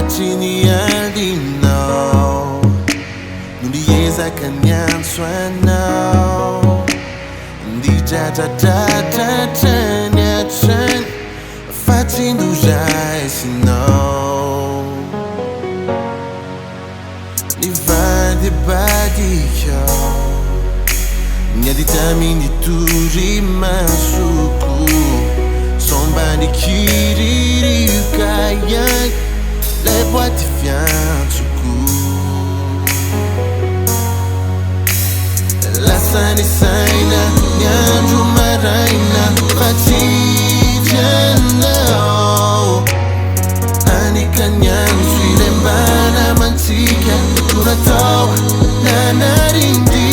Facini aldino Nundi yeza kanyan swano Ndi ja nya chen Facin du jai sino Ni vadi badi yo Nya di tami ni turi masuku Son bandi kiriri kayak Le boati fianțucu Lasani saina Nyanju maraina Fatijana Anika nyanju Ilembana mantika Kuratawa Nanarindi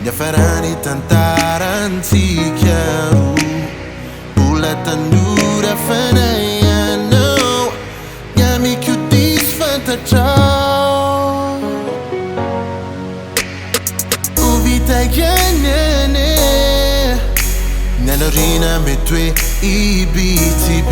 Gli affarani tantaranzi chiaro Ulla tandura fanaiano Gli amici disfantaggiò Uvita ghianene Nell'orina me tue i biti